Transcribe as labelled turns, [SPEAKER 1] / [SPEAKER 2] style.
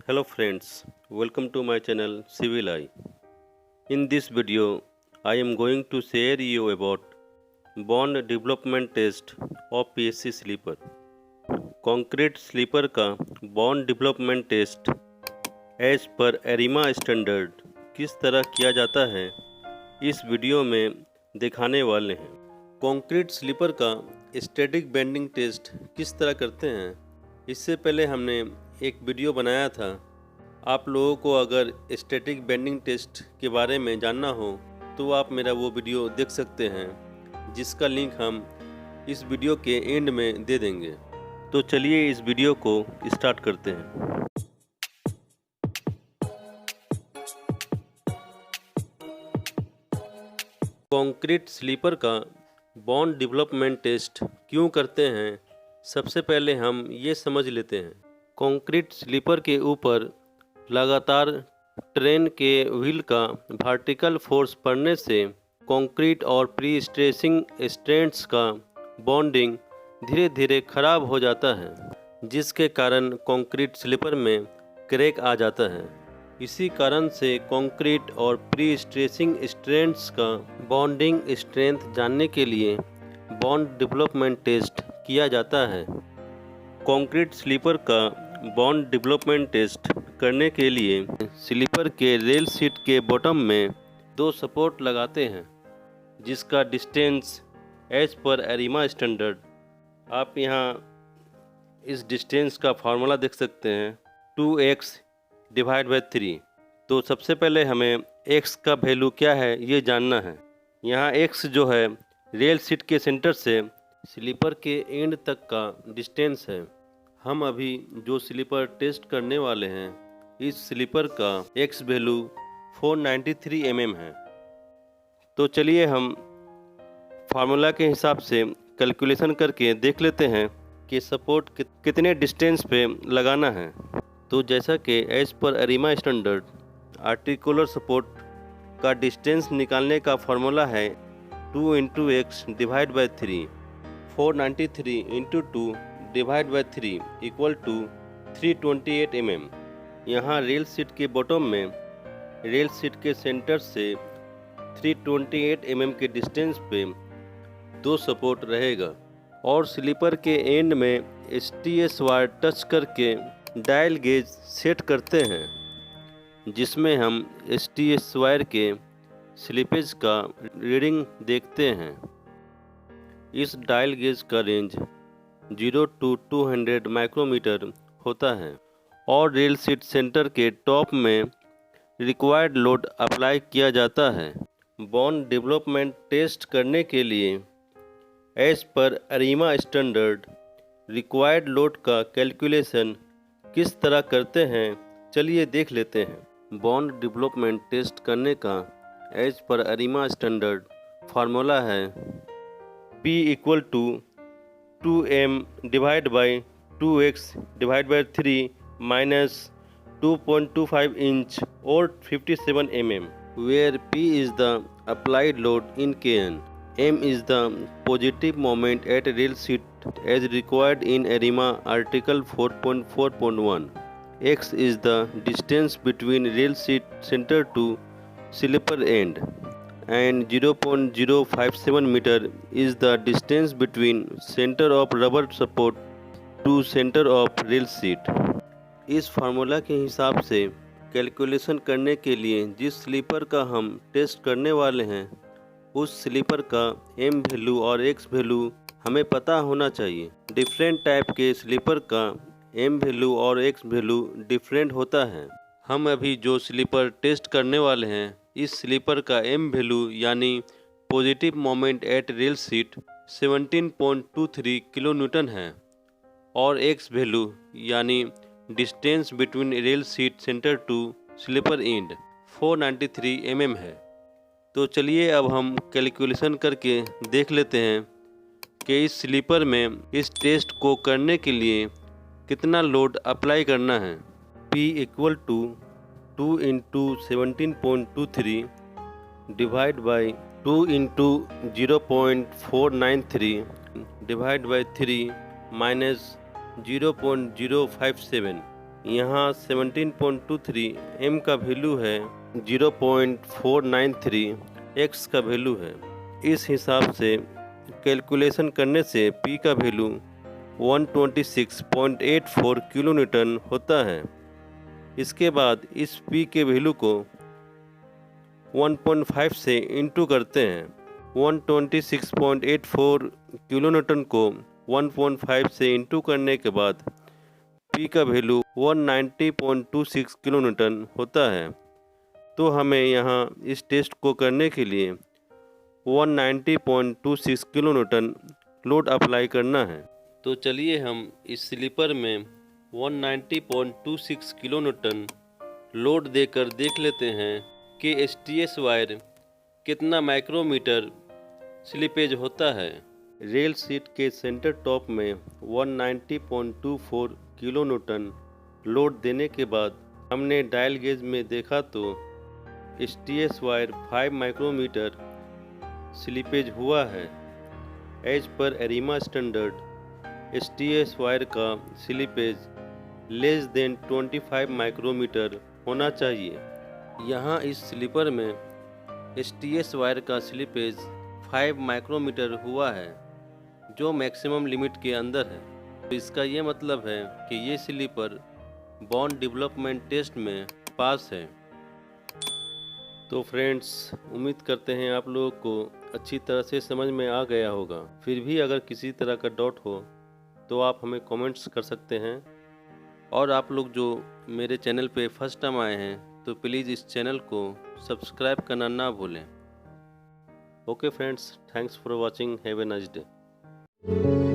[SPEAKER 1] Hello friends, welcome to my channel Civil Eye. In this video, I am going to share you about bond development test of PSC sleeper. Concrete sleeper का bond development test as per AREMA standard किस तरह किया जाता है इस video में दिखाने वाले हैं। कंक्रीट स्लीपर का स्टैटिक बेंडिंग टेस्ट किस तरह करते हैं, इससे पहले हमने एक वीडियो बनाया था। आप लोगों को अगर स्टैटिक बेंडिंग टेस्ट के बारे में जानना हो तो आप मेरा वो वीडियो देख सकते हैं, जिसका लिंक हम इस वीडियो के एंड में दे देंगे। तो चलिए इस वीडियो को स्टार्ट करते हैं। कंक्रीट स्लीपर का बॉन्ड डेवलपमेंट टेस्ट क्यों करते हैं, सबसे पहले हम ये समझ लेते हैं। कंक्रीट स्लीपर के ऊपर लगातार ट्रेन के व्हील का वर्टिकल फोर्स पड़ने से कंक्रीट और प्री स्ट्रेसिंग स्ट्रेंड्स का बॉन्डिंग धीरे धीरे खराब हो जाता है, जिसके कारण कंक्रीट स्लीपर में क्रैक आ जाता है। इसी कारण से कंक्रीट और प्री स्ट्रेसिंग स्ट्रेंड्स का बॉन्डिंग स्ट्रेंथ जानने के लिए बॉन्ड डेवलपमेंट टेस्ट किया जाता है। कंक्रीट स्लीपर का बॉन्ड डेवलपमेंट टेस्ट करने के लिए स्लीपर के रेल सीट के बॉटम में 2 सपोर्ट लगाते हैं, जिसका distance as per AREMA standard, आप यहाँ इस डिस्टेंस का फार्मूला देख सकते हैं, 2x/3। तो सबसे पहले हमें x का वैल्यू क्या है ये जानना है। यहाँ x जो है रेल सीट के सेंटर से स्लीपर के एंड तक का डिस्टेंस है। हम अभी जो स्लीपर टेस्ट करने वाले हैं, इस स्लीपर का x वैल्यू 493 mm है। तो चलिए हम फार्मूला के हिसाब से कैलकुलेशन करके देख लेते हैं कि सपोर्ट कितने डिस्टेंस पे लगाना है। तो जैसा कि as per AREMA standard articular support का डिस्टेंस निकालने का फार्मूला है 2 × x/3। 493 × 2/3 = 328 mm। यहाँ रेल सीट के बॉटम में रेल सीट के सेंटर से 328 mm के डिस्टेंस पे 2 सपोर्ट रहेगा और स्लीपर के एंड में STS वायर टच करके डायल गेज सेट करते हैं, जिसमें हम STS वायर के स्लिपेज का रीडिंग देखते हैं। इस डायल गेज का रेंज 0 to 200 माइक्रोमीटर होता है और रेल सीट सेंटर के टॉप में रिक्वायर्ड लोड अप्लाई किया जाता है। बॉन्ड डेवलपमेंट टेस्ट करने के लिए as per AREMA standard required load का कैलकुलेशन किस तरह करते हैं, चलिए देख लेते हैं। बॉन्ड डेवलपमेंट टेस्ट करने का as per AREMA standard formula है P = 2m/2x/3 - 2.25 inch or 57 mm, where P is the applied load in Kn, M is the positive moment at rail seat as required in ARIMA Article 4.4.1, X is the distance between rail seat center to slipper end, and 0.057 meter is the distance between center of rubber support to center of rail seat। इस formula के हिसाब से calculation करने के लिए जिस sleeper का हम टेस्ट करने वाले हैं, उस स्लीपर का M वैल्यू और X वैल्यू हमें पता होना चाहिए। डिफरेंट टाइप के स्लीपर का M वैल्यू और X वैल्यू डिफरेंट होता है। हम अभी जो स्लीपर टेस्ट करने वाले हैं, इस स्लीपर का M वैल्यू यानी positive moment at rail seat 17.23 kilonewton है और X वैल्यू यानी distance between rail seat centre to sleeper end 493 mm है। तो चलिए अब हम कैलकुलेशन करके देख लेते हैं कि इस स्लीपर में इस टेस्ट को करने के लिए कितना लोड अप्लाई करना है। P = 2 × 17.23 / 2 × 0.493 / 3 - 0.057 यहाँ 17.23 m का वैल्यू है, 0.493 x का वैल्यू है। इस हिसाब से कैलकुलेशन करने से P का वैल्यू 126.84 किलोन्यूटन होता है। इसके बाद इस P के वैल्यू को 1.5 से इंटू करते हैं। 126.84 किलोन्यूटन को 1.5 से इंटू करने के बाद P का वैल्यू 190.26 किलोन्यूटन होता है। तो हमें यहाँ इस टेस्ट को करने के लिए 190.26 किलोन्यूटन लोड अप्लाई करना है। तो चलिए हम इस स्लीपर में 190.26 किलोन्यूटन लोड देकर देख लेते हैं कि STS वायर कितना माइक्रोमीटर स्लिपेज होता है। रेल सीट के सेंटर टॉप में 190.24 किलोन्यूटन लोड देने के बाद हमने डायल गेज में देखा तो STS वायर 5 माइक्रोमीटर स्लिपेज हुआ है। As per AREMA standard STS wire का स्लिपेज लेस देन 25 माइक्रोमीटर होना चाहिए। यहाँ इस स्लीपर में STS वायर का स्लिपेज 5 माइक्रोमीटर हुआ है, जो मैक्सिमम लिमिट के अंदर है। तो इसका ये मतलब है कि ये स्लीपर बॉन्ड डेवलपमेंट टेस्ट में पास है। तो फ्रेंड्स, उम्मीद करते हैं आप लोगों को अच्छी तरह से समझ में आ गया होगा। फिर भी अगर किसी तरह का डाउट हो तो आप हमें कमेंट्स कर सकते हैं। और आप लोग जो मेरे चैनल पे फर्स्ट टाइम आए हैं तो प्लीज़ इस चैनल को सब्सक्राइब करना ना भूलें। Okay friends, thanks for watching, have a nice day.